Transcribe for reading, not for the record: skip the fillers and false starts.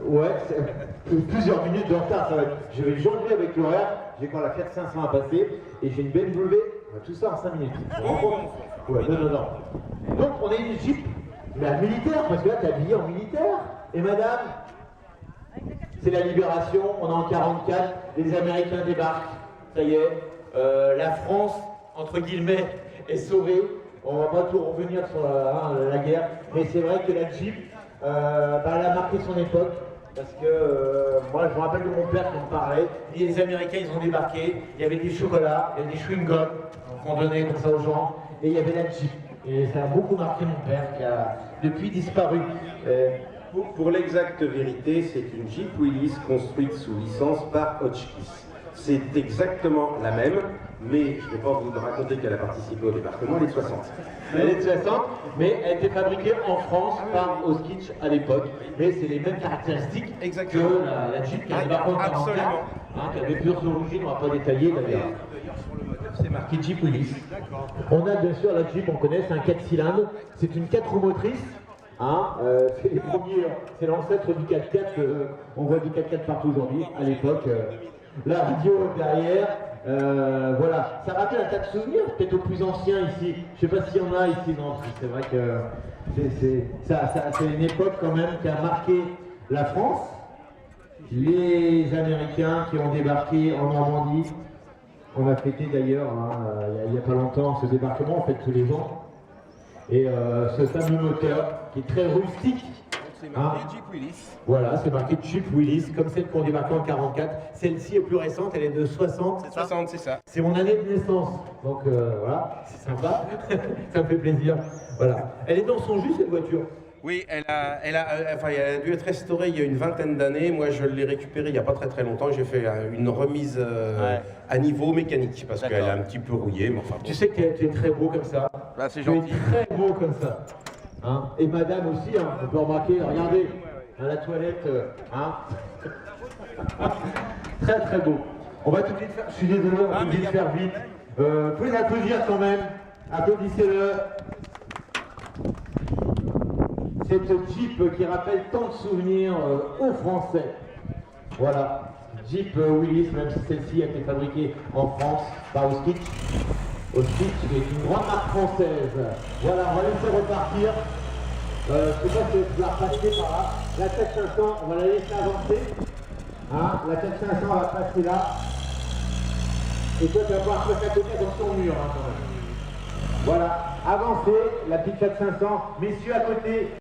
Ouais, plusieurs minutes de retard, ça va être. Je vais jongler avec l'horaire, j'ai quand la Fiat 500 à passer, et j'ai une BMW, tout ça en 5 minutes. Ouais, non. Donc on a une Jeep, mais militaire, parce que là t'es habillé en militaire. Et madame, c'est la libération, on est en 44, les Américains débarquent, ça y est, la France, entre guillemets, est sauvée. On va pas tout revenir sur la guerre, mais c'est vrai que la Jeep, elle a marqué son époque. Parce que moi je me rappelle de mon père qui en parlait, et les Américains ils ont débarqué, il y avait des chocolats, il y avait des chewing-gums qu'on donnait comme ça aux gens, et il y avait la Jeep. Et ça a beaucoup marqué mon père qui a depuis disparu. Pour l'exacte vérité, c'est une Jeep Willys construite sous licence par Hotchkiss. C'est exactement la même, mais je ne vais pas vous raconter qu'elle a participé au débarquement, elle est de 60. Elle est de 60, mais elle était fabriquée en France par Oskitch à l'époque. Mais c'est les mêmes caractéristiques que la Jeep qui a débarqué en 44, qui avait plusieurs origines, on ne va pas détailler d'ailleurs. C'est marqué Jeep Willys. On a bien sûr la Jeep, on connaît, c'est un 4 cylindres, c'est une 4 roues motrices. C'est les premiers, c'est l'ancêtre du 4x4, on voit du 4x4 partout aujourd'hui, à l'époque. La radio derrière, voilà, ça rappelle un tas de souvenirs, peut-être aux plus anciens ici. Je ne sais pas s'il y en a ici, non, c'est vrai que c'est une époque quand même qui a marqué la France. Les Américains qui ont débarqué en Normandie, on a fêté d'ailleurs, il n'y a pas longtemps, ce débarquement, on fête tous les ans. Et ce fameux moteur qui est très rustique. C'est marqué Jeep Willys. Voilà, c'est marqué Jeep Willys, comme celle qu'on débarquait en 44. Celle-ci est plus récente, elle est de 60. C'est 60, c'est ça. C'est mon année de naissance. Donc voilà, c'est sympa, ça me fait plaisir. Voilà. Elle est dans son jus cette voiture. Oui, elle a dû être restaurée il y a une vingtaine d'années. Moi, je l'ai récupérée il n'y a pas très longtemps. J'ai fait une remise à niveau mécanique parce qu'elle est un petit peu rouillée. Mais enfin, bon. Tu sais que tu es très beau comme ça. Bah, c'est gentil. Tu es très beau comme ça. Hein, et madame aussi, hein, on peut remarquer, regardez, à la toilette, très très beau. On va tout de suite faire, je suis désolé, on va tout de suite faire vite. Vous pouvez l'applaudir quand même, applaudissez-le. Cette Jeep qui rappelle tant de souvenirs aux Français. Voilà, Jeep Willys, même si celle-ci a été fabriquée en France par Oskitch. Oskitch qui est une grande marque française. Voilà, on va laisser repartir. Je ne sais pas si je vais repasser par là. La 4500, on va la laisser avancer. Hein, la 4500 va passer là. Et toi, tu vas pouvoir passer à côté dans ton mur. Hein, quand même. Voilà, avancez, la petite 4500. Messieurs à côté.